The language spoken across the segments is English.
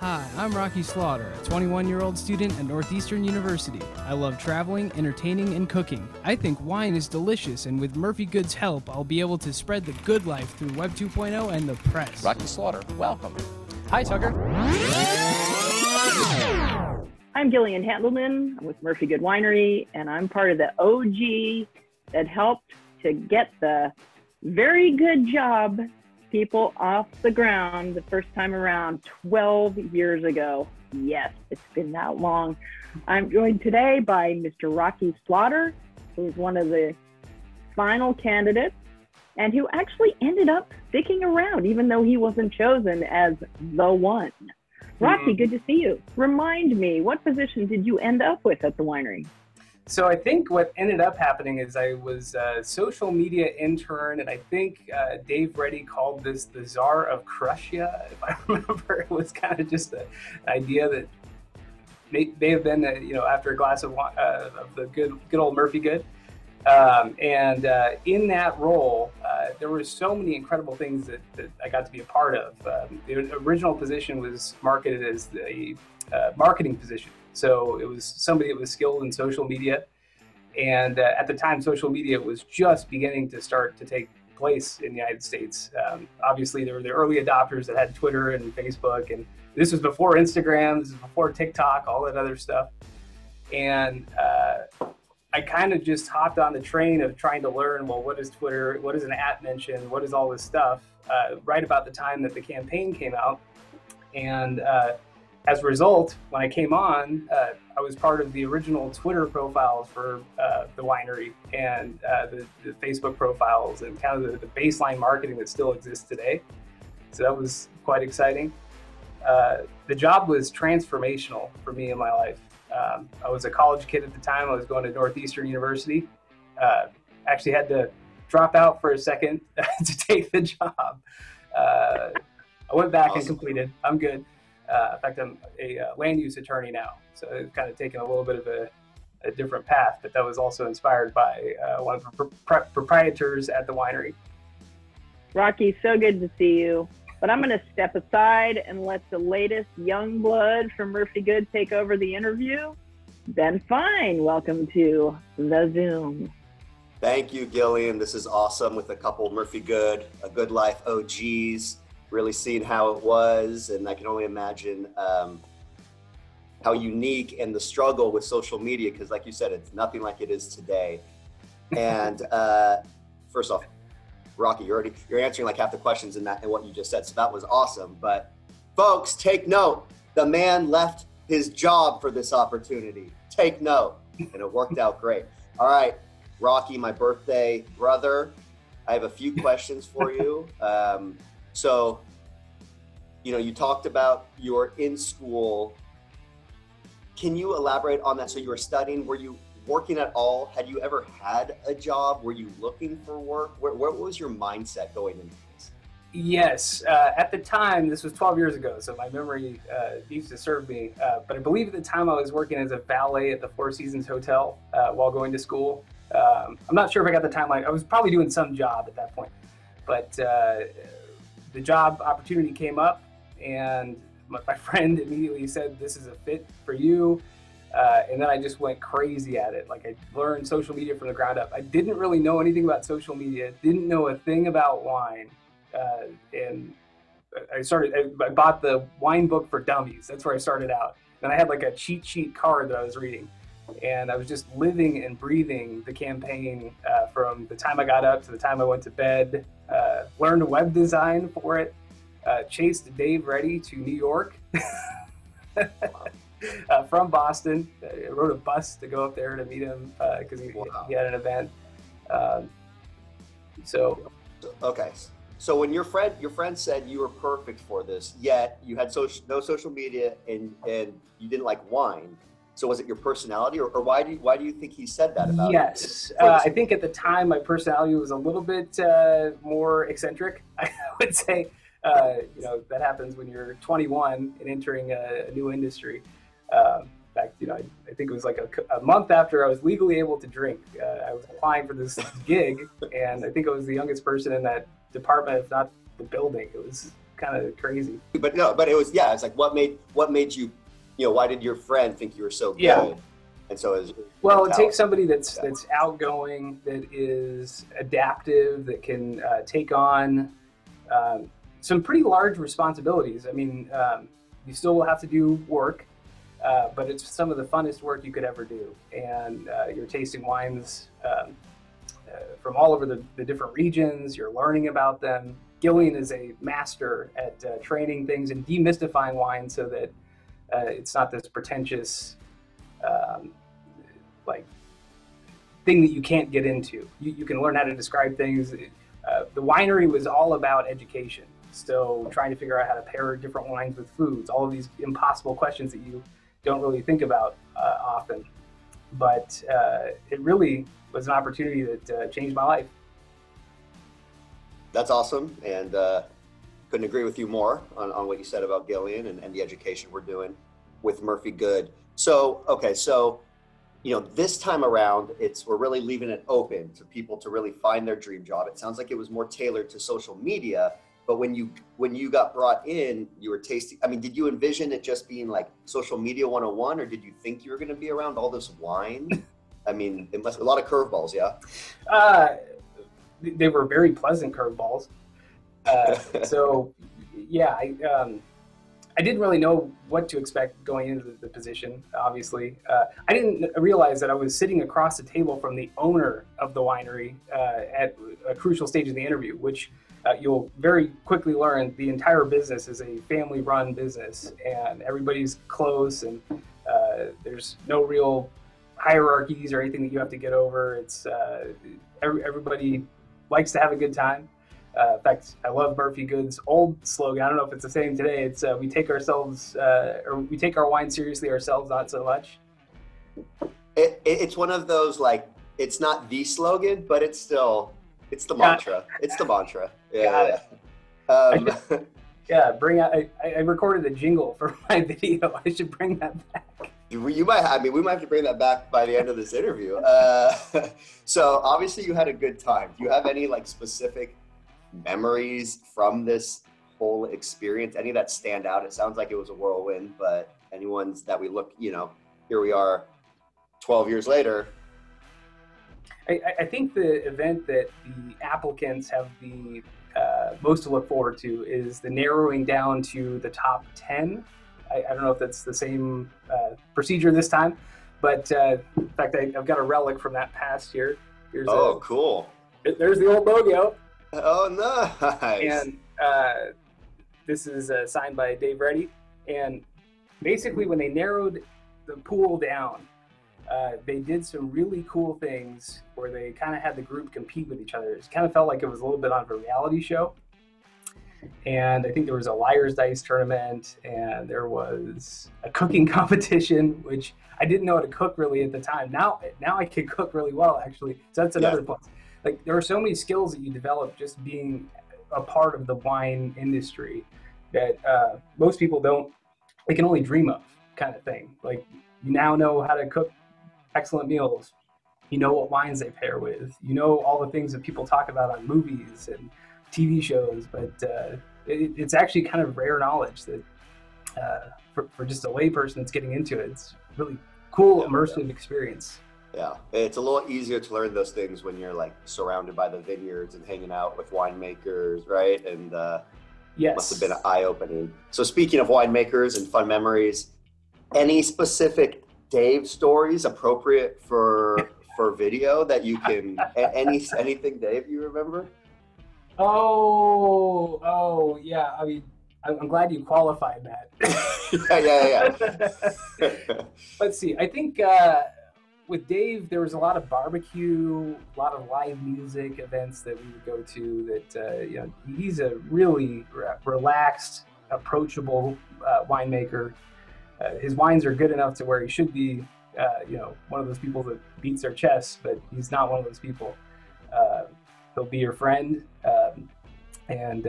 Hi, I'm Rocky Slaughter, a 21-year-old student at Northeastern University. I love traveling, entertaining, and cooking. I think wine is delicious, and with Murphy Good's help, I'll be able to spread the good life through Web 2.0 and the press. Rocky Slaughter, welcome. Hi, Tucker. I'm Gillian Handelman. I'm with Murphy Good Winery, and I'm part of the OG that helped to get the very good job people off the ground the first time around 12 years ago. Yes, it's been that long. I'm joined today by Mr. Rocky Slaughter, who is one of the final candidates and who actually ended up sticking around even though he wasn't chosen as the one. Rocky, good to see you. Remind me, what position did you end up with at the winery? So I think what ended up happening is I was a social media intern, and I think Dave Reddy called this the Czar of Crushia, if I remember. It was kind of just an idea that may have been, after a glass of the good old Murphy Good. In that role, there were so many incredible things that I got to be a part of. The original position was marketed as the marketing position. So it was somebody that was skilled in social media. And at the time, social media was just beginning to start to take place in the United States. Obviously, there were the early adopters that had Twitter and Facebook. And this was before Instagram, this was before TikTok, all that other stuff. And I kind of just hopped on the train of trying to learn, well, what is Twitter? What is an @mention? What is all this stuff? Right about the time that the campaign came out. And as a result, when I came on, I was part of the original Twitter profiles for the winery and the Facebook profiles and kind of the baseline marketing that still exists today. So that was quite exciting. The job was transformational for me in my life. I was a college kid at the time. I was going to Northeastern University. Actually had to drop out for a second to take the job. I went back and completed. I'm good. In fact, I'm a land use attorney now, so it's kind of taken a little bit of a different path, but that was also inspired by one of the proprietors at the winery. Rocky, so good to see you. But I'm going to step aside and let the latest young blood from Murphy Good take over the interview. Ben Fine, welcome to the Zoom. Thank you, Gillian. This is awesome with a couple Murphy Good, a Good Life OGs. Really seeing how it was, and I can only imagine how unique and the struggle with social media, because like you said, it's nothing like it is today. And first off, Rocky, you're answering like half the questions in what you just said, so that was awesome. But folks, take note, the man left his job for this opportunity. Take note, and it worked out great. All right, Rocky, my birthday brother, I have a few questions for you. So, you talked about you were in school. Can you elaborate on that? So you were studying, were you working at all? Had you ever had a job? Were you looking for work? What was your mindset going into this? Yes, at the time, this was 12 years ago, so my memory used to serve me. But I believe at the time I was working as a valet at the Four Seasons Hotel while going to school. I'm not sure if I got the timeline. I was probably doing some job at that point, but the job opportunity came up, and my friend immediately said, "This is a fit for you." And then I just went crazy at it. Like, I learned social media from the ground up. I didn't really know anything about social media, didn't know a thing about wine. And I bought the wine book for dummies. That's where I started out. Then I had like a cheat sheet card that I was reading. And I was just living and breathing the campaign from the time I got up to the time I went to bed. Learned web design for it. Chased Dave Reddy to New York from Boston. I rode a bus to go up there to meet him because he had an event. Okay. So when your friend said you were perfect for this, yet you had no social media and you didn't like wine. So was it your personality, or why do you think he said that about you? Yes, I think at the time my personality was a little bit more eccentric. I would say, that happens when you're 21 and entering a new industry. In fact, I think it was like a month after I was legally able to drink. I was applying for this gig, and I think I was the youngest person in that department, if not the building. It was kind of crazy. But no, but it was, yeah, it's like, what made you, why did your friend think you were so good? Yeah. And so it takes somebody that's outgoing, that is adaptive, that can take on some pretty large responsibilities. I mean, you still will have to do work, but it's some of the funnest work you could ever do. And you're tasting wines from all over the different regions. You're learning about them. Gillian is a master at training things and demystifying wine so that it's not this pretentious thing that you can't get into. You can learn how to describe things. The winery was all about education. So trying to figure out how to pair different wines with foods, all of these impossible questions that you don't really think about often. But it really was an opportunity that changed my life. That's awesome. And couldn't agree with you more on what you said about Gillian and the education we're doing with Murphy Good. So, okay, so this time around, we're really leaving it open to people to really find their dream job. It sounds like it was more tailored to social media, but when you got brought in, you were tasting. I mean, did you envision it just being like social media 101, or did you think you were going to be around all this wine? I mean, it must be a lot of curveballs, yeah. They were very pleasant curveballs. So, yeah, I didn't really know what to expect going into the position, obviously. I didn't realize that I was sitting across the table from the owner of the winery at a crucial stage in the interview, which you'll very quickly learn the entire business is a family-run business, and everybody's close, and there's no real hierarchies or anything that you have to get over. It's everybody likes to have a good time. In fact, I love Murphy Good's old slogan. I don't know if it's the same today. It's we take our wine seriously, ourselves not so much. It's one of those, like, it's not the slogan, but it's the mantra. It's the mantra. Yeah. Bring out. I recorded a jingle for my video. I should bring that back. You might. I mean, we might have to bring that back by the end of this interview. So obviously, you had a good time. Do you have any specific memories from this whole experience? Any that stand out? It sounds like it was a whirlwind, but any ones that we look, here we are 12 years later. I think the event that the applicants have the most to look forward to is the narrowing down to the top 10. I don't know if that's the same procedure this time, but in fact, I've got a relic from that past year. Cool. There's the old logo. Oh, nice. And this is signed by Dave Reddy. And basically, when they narrowed the pool down, they did some really cool things where they kind of had the group compete with each other. It kind of felt like it was a little bit on a reality show. And I think there was a Liar's Dice tournament, and there was a cooking competition, which I didn't know how to cook really at the time. Now I can cook really well, actually. So that's another plus. Like, there are so many skills that you develop just being a part of the wine industry that most people they can only dream of, kind of thing. Like, you now know how to cook excellent meals. You know what wines they pair with. You know all the things that people talk about on movies and TV shows, but it's actually kind of rare knowledge that for just a layperson that's getting into it, it's really cool, immersive experience. Yeah, it's a little easier to learn those things when you're surrounded by the vineyards and hanging out with winemakers, right? And yes, must have been eye-opening. So speaking of winemakers and fun memories, any specific Dave stories appropriate for video that you can? Anything, Dave, you remember? Oh, yeah. I mean, I'm glad you qualified that. Yeah. Let's see. I think with Dave, there was a lot of barbecue, a lot of live music events that we would go to. That he's a really relaxed, approachable winemaker. His wines are good enough to where he should be, one of those people that beats their chest, but he's not one of those people. He'll be your friend, and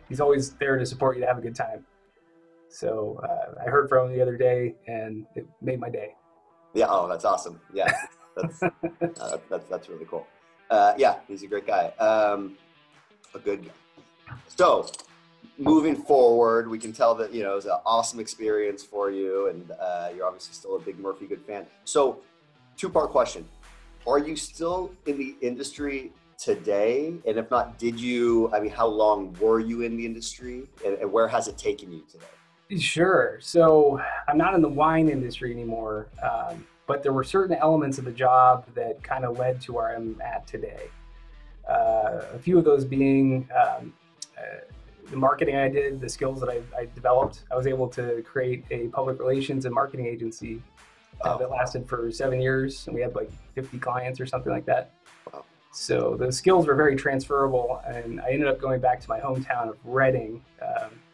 he's always there to support you to have a good time. So I heard from him the other day, and it made my day. Yeah. Oh, that's awesome. Yeah, that's really cool. Yeah, he's a great guy. A good guy. So moving forward, we can tell that, you know, it was an awesome experience for you, and you're obviously still a big Murphy Good fan. So, two-part question. Are you still in the industry today? And if not, how long were you in the industry, and where has it taken you today? Sure. So I'm not in the wine industry anymore, but there were certain elements of the job that kind of led to where I'm at today. A few of those being the marketing I did, the skills that I developed. I was able to create a public relations and marketing agency that lasted for 7 years, and we had like 50 clients or something like that. Wow. So the skills were very transferable, and I ended up going back to my hometown of Reading.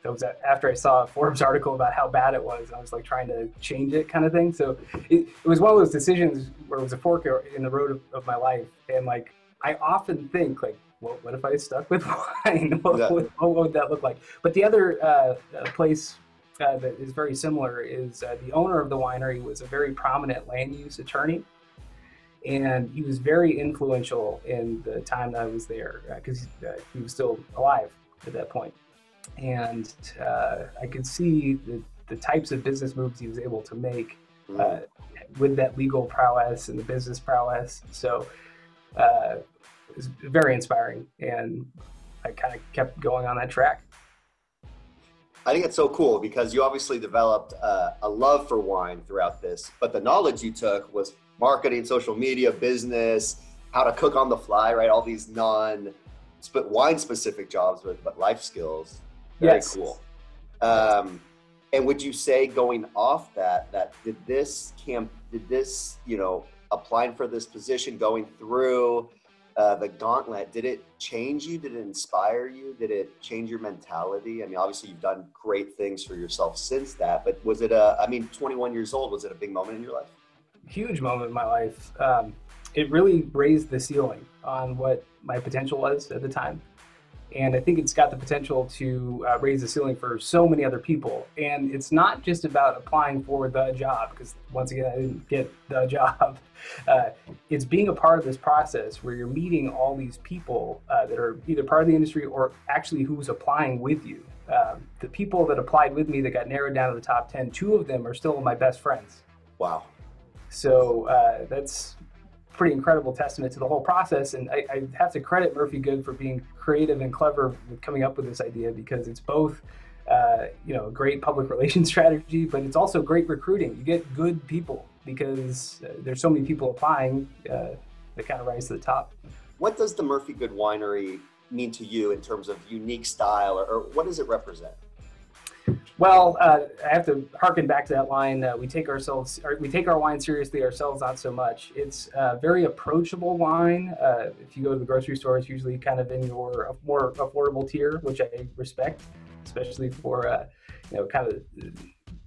That was after I saw a Forbes article about how bad it was. I was like trying to change it, kind of thing. So it was one of those decisions where it was a fork in the road of my life, and like I often think like, well, what if I stuck with wine? What would that look like? But the other place that is very similar is the owner of the winery was a very prominent land use attorney, and he was very influential in the time that I was there because he was still alive at that point. And I could see the types of business moves he was able to make with that legal prowess and the business prowess. So it was very inspiring, and I kind of kept going on that track. I think it's so cool because you obviously developed a love for wine throughout this, but the knowledge you took was marketing, social media, business, how to cook on the fly, right? All these wine specific jobs, but life skills. Very cool. And would you say going off that did this, you know, applying for this position, going through the gauntlet, did it change you? Did it inspire you? Did it change your mentality? I mean, obviously you've done great things for yourself since that, but was it 21 years old, was it a big moment in your life? Huge moment in my life. It really raised the ceiling on what my potential was at the time. And I think it's got the potential to raise the ceiling for so many other people. And it's not just about applying for the job, because once again, I didn't get the job. It's being a part of this process where you're meeting all these people that are either part of the industry or actually who's applying with you. The people that applied with me that got narrowed down to the top 10, 2 of them are still my best friends. Wow. So that's pretty incredible testament to the whole process. And I have to credit Murphy Good for being creative and clever with coming up with this idea, because it's both you know, a great public relations strategy, but it's also great recruiting. You get good people because there's so many people applying that kind of rise to the top. What does the Murphy Good Winery mean to you in terms of unique style, or what does it represent? Well, I have to harken back to that line. We take our wine seriously, ourselves not so much. It's a very approachable wine. If you go to the grocery store, it's usually kind of in your more affordable tier, which I respect, especially for you know, kind of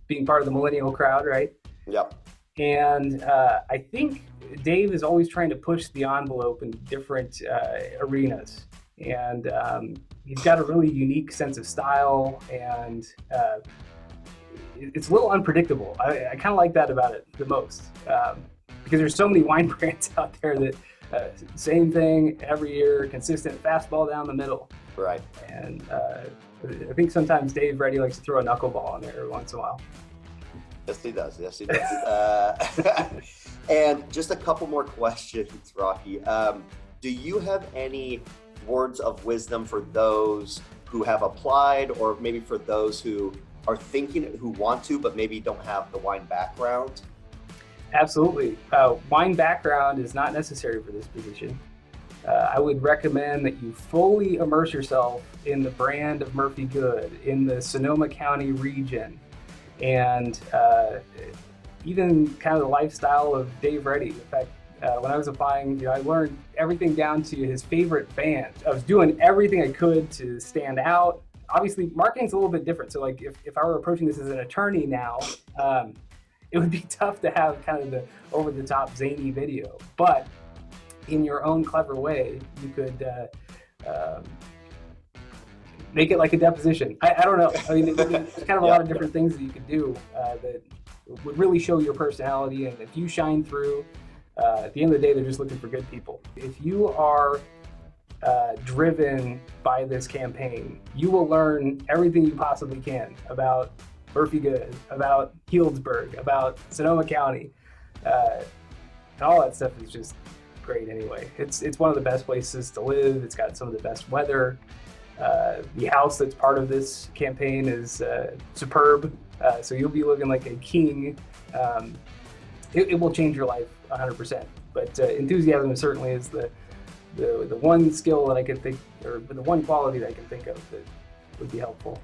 being part of the millennial crowd, right? Yep. And I think Dave is always trying to push the envelope in different arenas. And he's got a really unique sense of style, and it's a little unpredictable. I kind of like that about it the most, because there's so many wine brands out there that same thing every year, consistent fastball down the middle. Right. And I think sometimes Dave Reddy likes to throw a knuckleball in there every once in a while. Yes, he does. Yes, he does. And just a couple more questions, Rocky. Do you have any words of wisdom for those who have applied, or maybe for those who are thinking, who want to, but maybe don't have the wine background? Absolutely. Wine background is not necessary for this position. I would recommend that you fully immerse yourself in the brand of Murphy Good in the Sonoma County region, and even kind of the lifestyle of Dave Reddy. In fact, when I was applying, you know, I learned everything down to his favorite band. I was doing everything I could to stand out. Obviously, marketing's a little bit different. So like if I were approaching this as an attorney now, it would be tough to have kind of the over-the-top zany video. But in your own clever way, you could make it like a deposition. I don't know. I mean, there's kind of a lot of different things that you could do that would really show your personality. And if you shine through, at the end of the day, they're just looking for good people. If you are driven by this campaign. You will learn everything you possibly can about Murphy Good, about Healdsburg, about Sonoma County, and all that stuff is just great anyway. It's one of the best places to live. It's got some of the best weather. The house that's part of this campaign is superb, so you'll be living like a king. It will change your life 100%. But enthusiasm certainly is the one skill that I can think, or the one quality that I can think of that would be helpful.